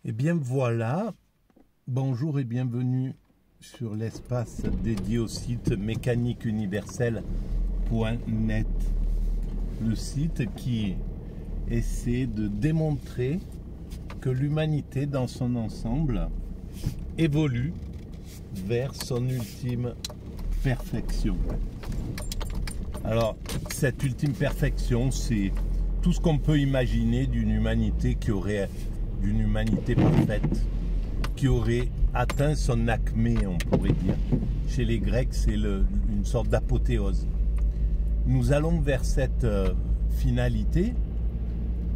Et bien voilà, bonjour et bienvenue sur l'espace dédié au site mécaniqueuniverselle.net, le site qui essaie de démontrer que l'humanité dans son ensemble évolue vers son ultime perfection. Alors, cette ultime perfection, c'est tout ce qu'on peut imaginer d'une humanité d'une humanité parfaite, qui aurait atteint son acmé, on pourrait dire. Chez les Grecs, c'est une sorte d'apothéose. Nous allons vers cette finalité,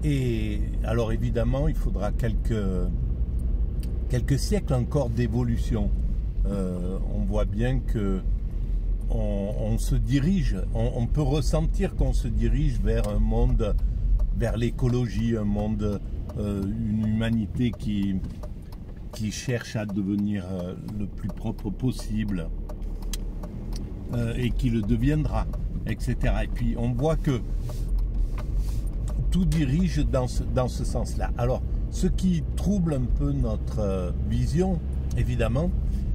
et alors évidemment, il faudra quelques siècles encore d'évolution. On voit bien que on se dirige, on peut ressentir qu'on se dirige vers un monde, vers l'écologie, un monde, une humanité qui cherche à devenir le plus propre possible et qui le deviendra, etc. Et puis on voit que tout dirige dans ce sens-là. Alors, ce qui trouble un peu notre vision, évidemment,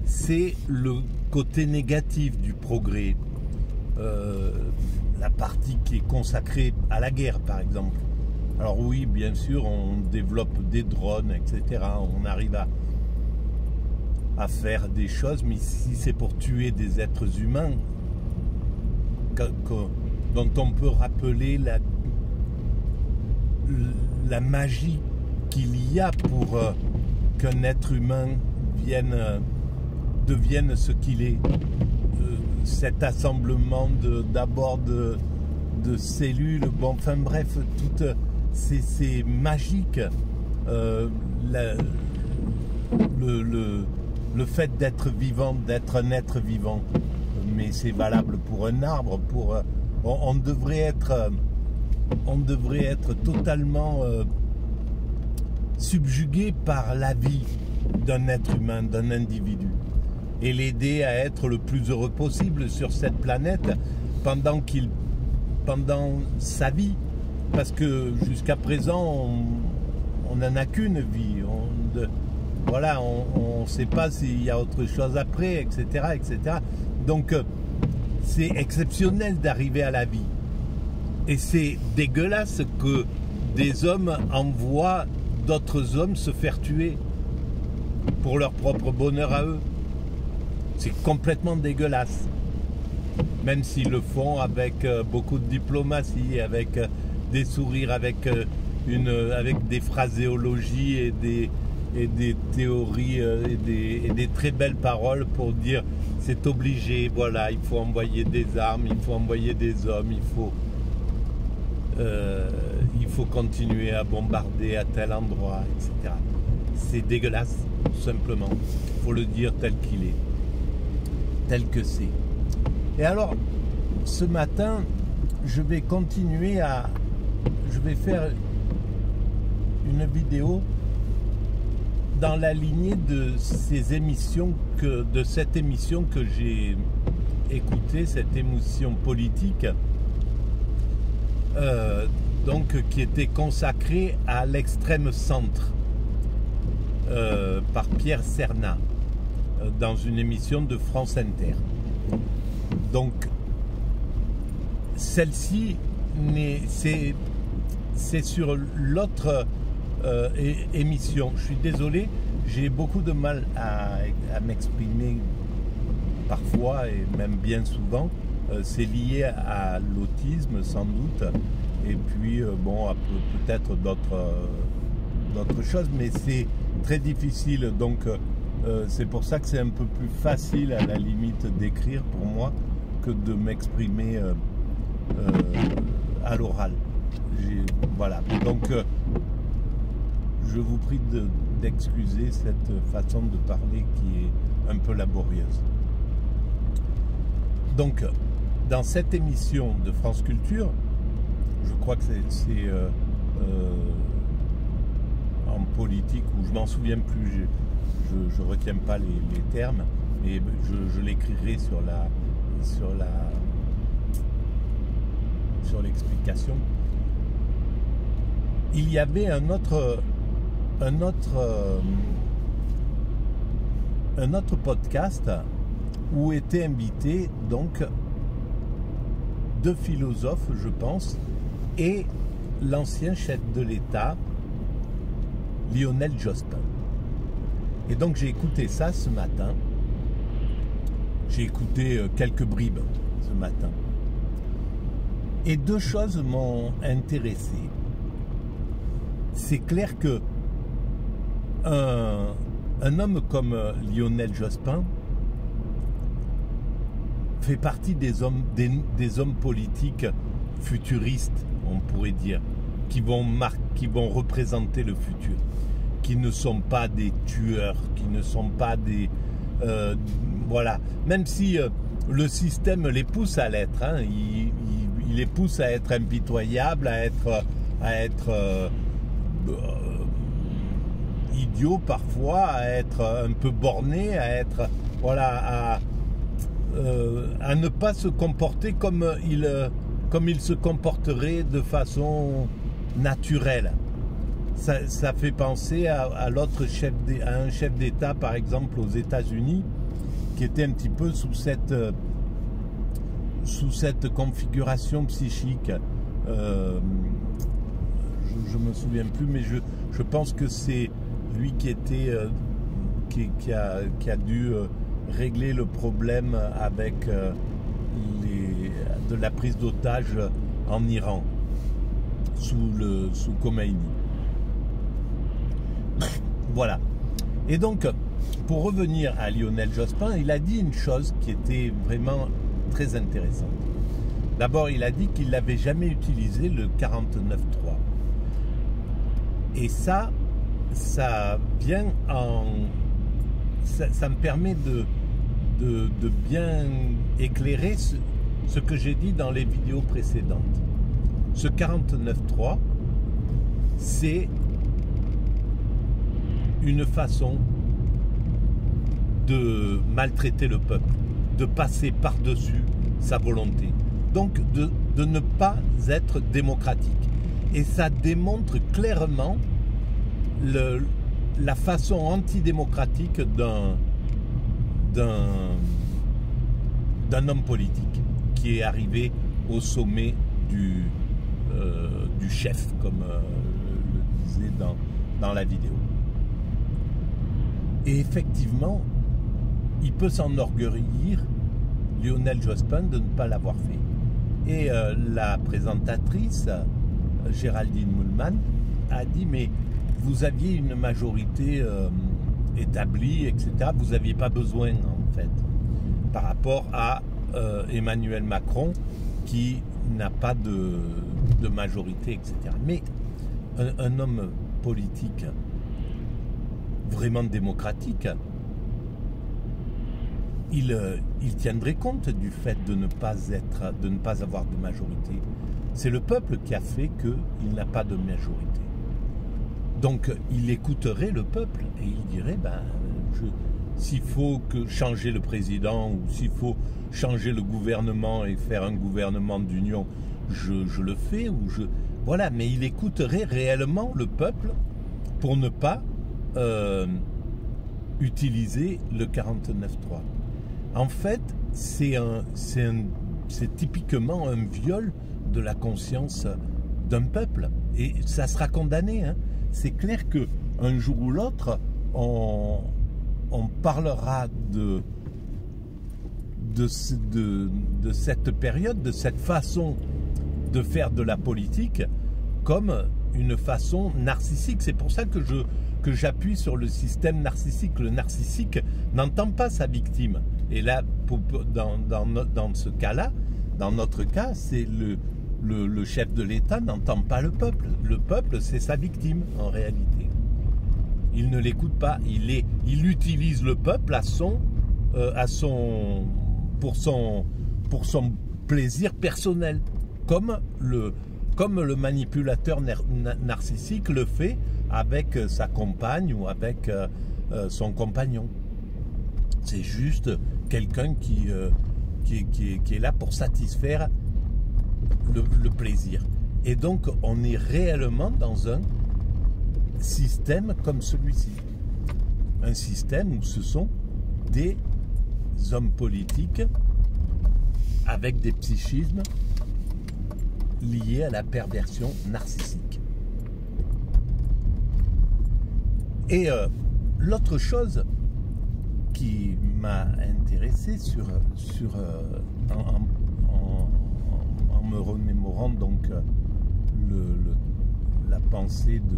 c'est le côté négatif du progrès. La partie qui est consacrée à la guerre, par exemple. Alors oui, bien sûr, on développe des drones, etc. On arrive à faire des choses, mais si c'est pour tuer des êtres humains, dont on peut rappeler la magie qu'il y a pour qu'un être humain devienne ce qu'il est. Cet assemblement d'abord de cellules, bon, enfin bref, c'est magique. Le fait d'être vivant, d'être un être vivant, mais c'est valable pour un arbre, on devrait être totalement subjugué par la vie d'un être humain, d'un individu, et l'aider à être le plus heureux possible sur cette planète pendant sa vie, parce que jusqu'à présent on n'en a qu'une vie, voilà, on ne sait pas s'il y a autre chose après, etc., etc. Donc c'est exceptionnel d'arriver à la vie, et c'est dégueulasse que des hommes envoient d'autres hommes se faire tuer pour leur propre bonheur à eux. C'est complètement dégueulasse, même s'ils le font avec beaucoup de diplomatie, avec des sourires, avec des phraséologies et des théories et des très belles paroles pour dire c'est obligé, voilà, il faut envoyer des armes, il faut envoyer des hommes, il faut continuer à bombarder à tel endroit, etc. C'est dégueulasse, tout simplement. Il faut le dire tel qu'il est, tel que c'est. Et alors, ce matin, je vais faire une vidéo dans la lignée de cette émission que j'ai écoutée, cette émission politique, donc qui était consacrée à l'extrême centre, par Pierre Cernat, dans une émission de France Inter. Donc celle-ci, c'est sur l'autre émission. Je suis désolé, j'ai beaucoup de mal à m'exprimer parfois, et même bien souvent. C'est lié à l'autisme sans doute, et puis bon, peut-être d'autres choses, mais c'est très difficile, donc c'est pour ça que c'est un peu plus facile à la limite d'écrire pour moi que de m'exprimer à l'oral. Voilà, donc je vous prie d'excuser cette façon de parler qui est un peu laborieuse. Donc, dans cette émission de France Culture, je crois que c'est en politique, ou je m'en souviens plus, je retiens pas les termes, mais je l'écrirai sur l'explication. Il y avait un autre un autre podcast où étaient invités donc 2 philosophes, je pense, et l'ancien chef de l'État, Lionel Jospin. Et donc j'ai écouté ça ce matin. J'ai écouté quelques bribes ce matin. Et 2 choses m'ont intéressé. C'est clair que un homme comme Lionel Jospin fait partie des hommes politiques futuristes, on pourrait dire, qui vont représenter le futur, qui ne sont pas des tueurs, qui ne sont pas des... voilà, même si le système les pousse à l'être, hein, il les pousse à être impitoyables, à être idiots parfois, à être un peu bornés, à être... voilà, à ne pas se comporter comme il se comporterait de façon naturelle. Ça fait penser à un chef d'État, par exemple, aux États-Unis, qui était un petit peu sous cette configuration psychique. Je me souviens plus, mais je pense que c'est lui qui a dû régler le problème avec de la prise d'otages en Iran sous Khomeini. Voilà. Et donc, pour revenir à Lionel Jospin, il a dit une chose qui était vraiment très intéressante. D'abord, il a dit qu'il n'avait jamais utilisé le 49.3. Et ça vient ça me permet de bien éclairer ce que j'ai dit dans les vidéos précédentes. Ce 49.3, c'est une façon de maltraiter le peuple, de passer par-dessus sa volonté. Donc de ne pas être démocratique. Et ça démontre clairement la façon antidémocratique d'un homme politique qui est arrivé au sommet du chef, comme le disait dans la vidéo. Et effectivement, il peut s'enorgueillir, Lionel Jospin, de ne pas l'avoir fait. Et la présentatrice, Géraldine Moulman, a dit, mais vous aviez une majorité établie, etc. Vous n'aviez pas besoin, en fait, par rapport à Emmanuel Macron, qui n'a pas de majorité, etc. Mais un homme politique vraiment démocratique, il tiendrait compte du fait de ne pas avoir de majorité. C'est le peuple qui a fait qu'il n'a pas de majorité. Donc il écouterait le peuple et il dirait, s'il faut changer le président ou s'il faut changer le gouvernement et faire un gouvernement d'union, je le fais. Voilà, mais il écouterait réellement le peuple pour ne pas utiliser le 49.3. En fait, c'est typiquement un viol de la conscience d'un peuple. Et ça sera condamné. Hein. C'est clair qu'un jour ou l'autre, on parlera de cette période, de cette façon de faire de la politique comme une façon narcissique. C'est pour ça que j'appuie sur le système narcissique. Le narcissique n'entend pas sa victime. Et là, dans ce cas-là, dans notre cas, c'est le chef de l'État n'entend pas le peuple. Le peuple, c'est sa victime, en réalité. Il ne l'écoute pas. Il utilise le peuple pour son plaisir personnel, comme le manipulateur narcissique le fait avec sa compagne ou avec son compagnon. C'est juste quelqu'un qui est là pour satisfaire le plaisir. Et donc, on est réellement dans un système comme celui-ci. Un système où ce sont des hommes politiques avec des psychismes liés à la perversion narcissique. Et l'autre chose qui m'a intéressé en me remémorant donc la pensée de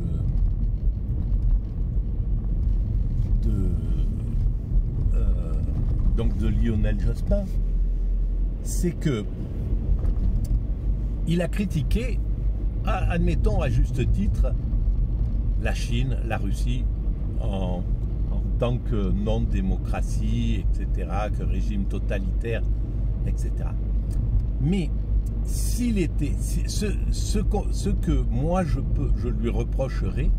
Lionel Jospin, c'est que il a critiqué, admettons à juste titre, la Chine, la Russie en tant que non-démocratie, etc., que régime totalitaire, etc. Mais s'il était, ce que moi je lui reprocherais,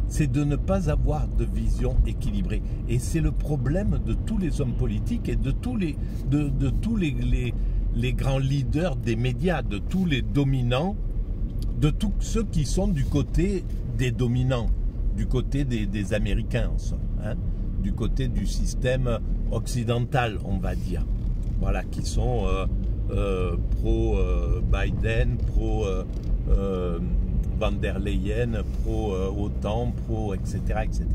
c'est de ne pas avoir de vision équilibrée. Et c'est le problème de tous les hommes politiques et de tous les grands leaders des médias, de tous les dominants, de tous ceux qui sont du côté des dominants, du côté des Américains, en somme, hein, du côté du système occidental, on va dire. Voilà, qui sont pro-Biden, Van der Leyen, pro-OTAN, etc., etc.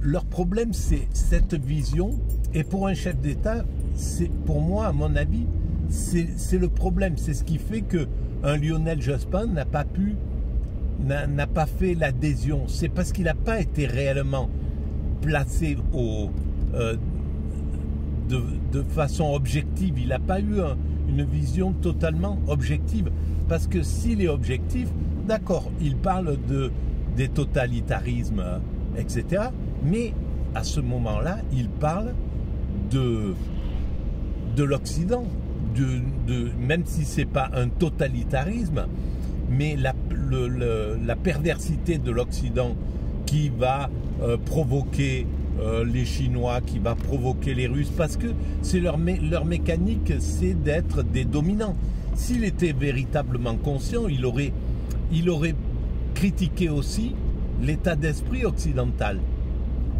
Leur problème, c'est cette vision. Et pour un chef d'État, pour moi, à mon avis, c'est le problème. C'est ce qui fait qu'un Lionel Jospin n'a pas fait l'adhésion. C'est parce qu'il n'a pas été réellement placé de façon objective. Il n'a pas eu une vision totalement objective. Parce que s'il est objectif, d'accord, il parle des totalitarismes, etc. Mais à ce moment-là, il parle de l'Occident, même si ce n'est pas un totalitarisme, mais la perversité de l'Occident qui va provoquer les Chinois, qui va provoquer les Russes, parce que c'est leur mécanique, c'est d'être des dominants. S'il était véritablement conscient, il aurait critiqué aussi l'état d'esprit occidental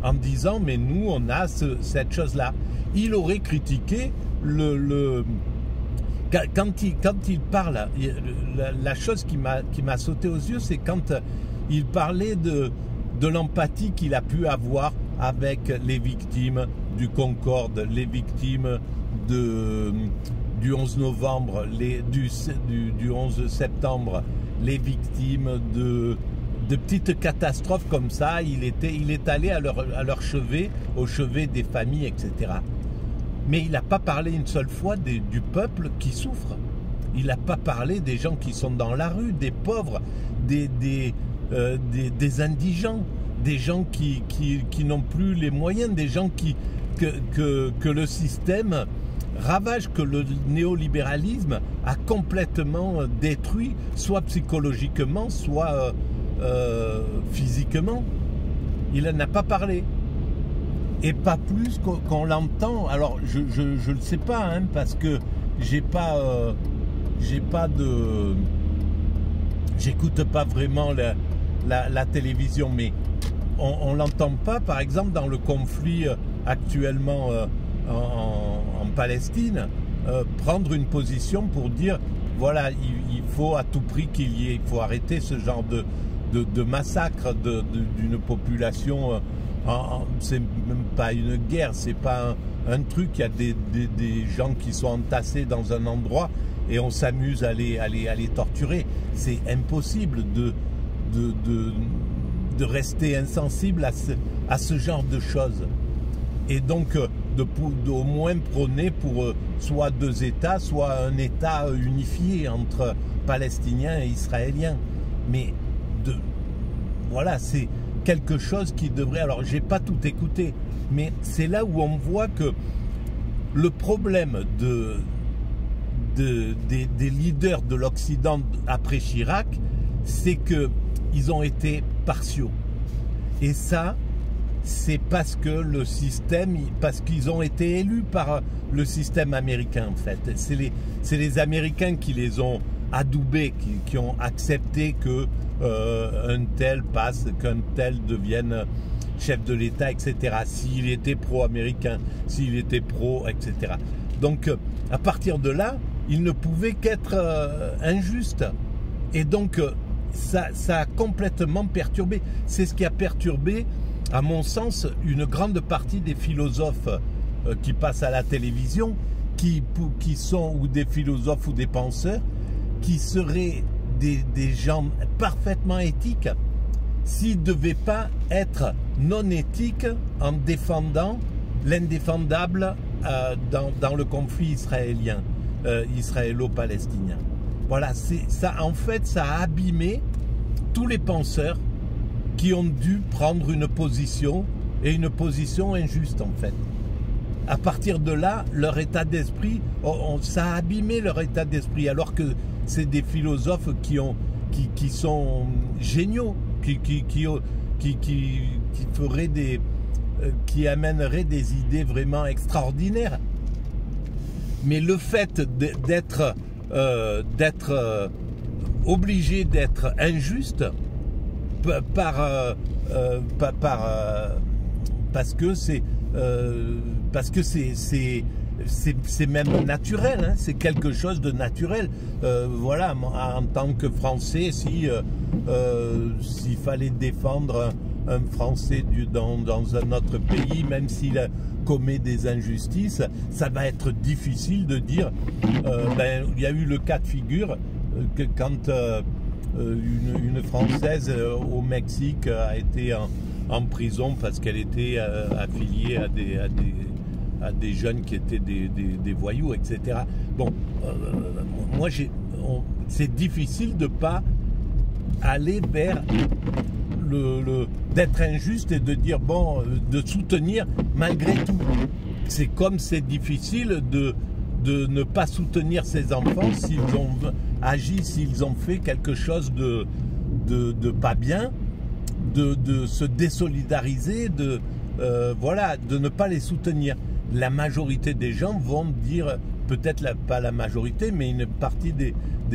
en disant mais nous on a cette chose-là. Il aurait critiqué quand il parle, la chose qui m'a sauté aux yeux, c'est quand il parlait de l'empathie qu'il a pu avoir avec les victimes du Concorde, les victimes du 11 novembre, du 11 septembre, les victimes de petites catastrophes comme ça. Il est allé à leur chevet, au chevet des familles, etc. Mais il n'a pas parlé une seule fois du peuple qui souffre. Il n'a pas parlé des gens qui sont dans la rue, des pauvres, des indigents, des gens qui n'ont plus les moyens, des gens que le système ravage, que le néolibéralisme a complètement détruit, soit psychologiquement, soit physiquement. Il n'en a pas parlé. Et pas plus qu'on l'entend. Alors, je ne le sais pas, hein, parce que j'écoute pas vraiment la télévision, mais on l'entend pas, par exemple, dans le conflit actuellement en Palestine, prendre une position pour dire, voilà, il faut à tout prix il faut arrêter ce genre de massacre d'une population. C'est même pas une guerre, c'est pas un truc. Il y a des gens qui sont entassés dans un endroit et on s'amuse à les torturer. C'est impossible de rester insensible à ce genre de choses. Et donc au moins prôner pour soit deux États, soit un État unifié entre Palestiniens et Israéliens. Mais voilà, c'est quelque chose qui devrait... Alors, j'ai pas tout écouté, mais c'est là où on voit que le problème des leaders de l'Occident après Chirac, c'est qu'ils ont été partiaux. Et ça, c'est parce que parce qu'ils ont été élus par le système américain, en fait. C'est les Américains qui les ont adoubés, qui ont accepté que un tel passe, qu'un tel devienne chef de l'État, etc. S'il était pro-américain, s'il était pro, etc. Donc, à partir de là, il ne pouvait qu'être injuste. Et donc, ça a complètement perturbé. C'est ce qui a perturbé, à mon sens, une grande partie des philosophes qui passent à la télévision, qui sont ou des philosophes ou des penseurs, qui seraient des gens parfaitement éthiques, s'ils ne devaient pas être non éthiques en défendant l'indéfendable dans le conflit israélo-palestinien. Voilà, ça, en fait, ça a abîmé tous les penseurs qui ont dû prendre une position, et une position injuste, en fait. À partir de là, leur état d'esprit, ça a abîmé leur état d'esprit, alors que c'est des philosophes qui sont géniaux, qui amèneraient des idées vraiment extraordinaires. Mais le fait d'être obligé d'être injuste parce que c'est même naturel, hein, c'est quelque chose de naturel. Voilà, en tant que Français, s'il fallait défendre un Français dans un autre pays, même s'il commet des injustices, ça va être difficile de dire. Il y a eu le cas de figure que quand une Française au Mexique a été en prison parce qu'elle était affiliée à des jeunes qui étaient des voyous, etc. Bon, moi, c'est difficile de ne pas aller vers d'être injuste et de dire, bon, de soutenir malgré tout. C'est comme c'est difficile de ne pas soutenir ses enfants s'ils ont agi, s'ils ont fait quelque chose de pas bien, de se désolidariser, voilà, de ne pas les soutenir. La majorité des gens vont dire, peut-être pas la majorité, mais une partie des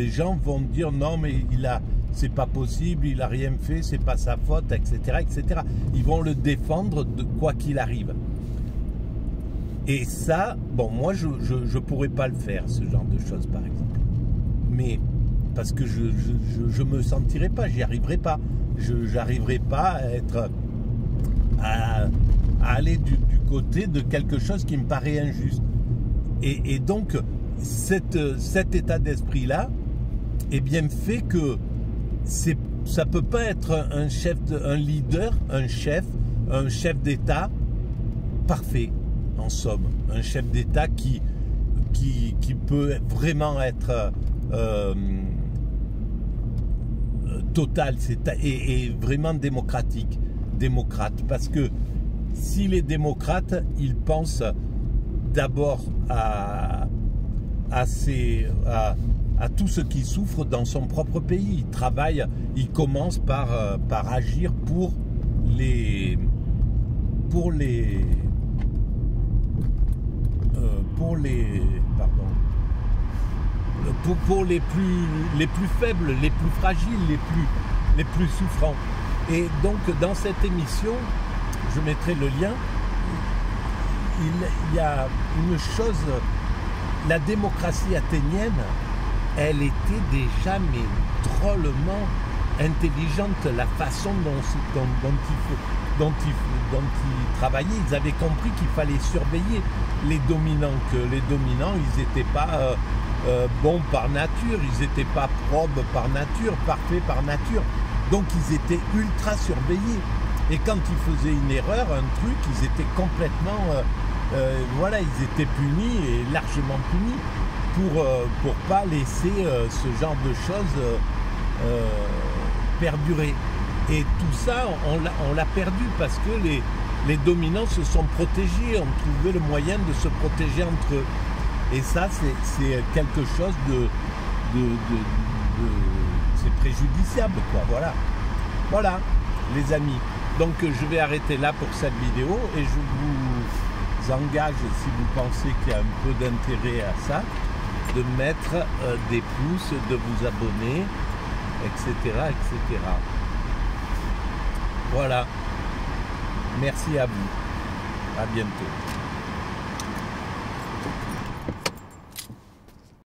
gens vont dire non, mais c'est pas possible, il a rien fait, c'est pas sa faute, etc., etc. Ils vont le défendre de quoi qu'il arrive. Et ça, bon, moi, je pourrais pas le faire, ce genre de choses, par exemple. Mais parce que je me sentirais pas, j'y arriverais pas. J'arriverais pas à aller du côté de quelque chose qui me paraît injuste. Et donc, cet état d'esprit-là, eh bien, fait que ça peut pas être un leader, un chef d'État parfait, en somme. Un chef d'État qui peut vraiment être total et vraiment démocrate, parce que s'il est démocrate, il pense d'abord à tous ceux qui souffrent dans son propre pays. Il travaille, il commence par agir pour les plus faibles, les plus fragiles, les plus souffrants. Et donc dans cette émission, je mettrai le lien, il y a une chose, la démocratie athénienne, elle était déjà mais drôlement intelligente, la façon dont ils travaillaient. Ils avaient compris qu'il fallait surveiller les dominants, que les dominants, ils n'étaient pas bons par nature, ils n'étaient pas probes par nature, parfaits par nature. Donc ils étaient ultra surveillés. Et quand ils faisaient une erreur, un truc, ils étaient complètement... voilà, ils étaient punis, et largement punis, pour pas laisser ce genre de choses perdurer. Et tout ça, on l'a perdu parce que les dominants se sont protégés, ont trouvé le moyen de se protéger entre eux. Et ça, c'est quelque chose c'est préjudiciable, quoi. Voilà, les amis. Donc, je vais arrêter là pour cette vidéo et je vous engage, si vous pensez qu'il y a un peu d'intérêt à ça, de mettre des pouces, de vous abonner, etc., etc. Voilà. Merci à vous. À bientôt.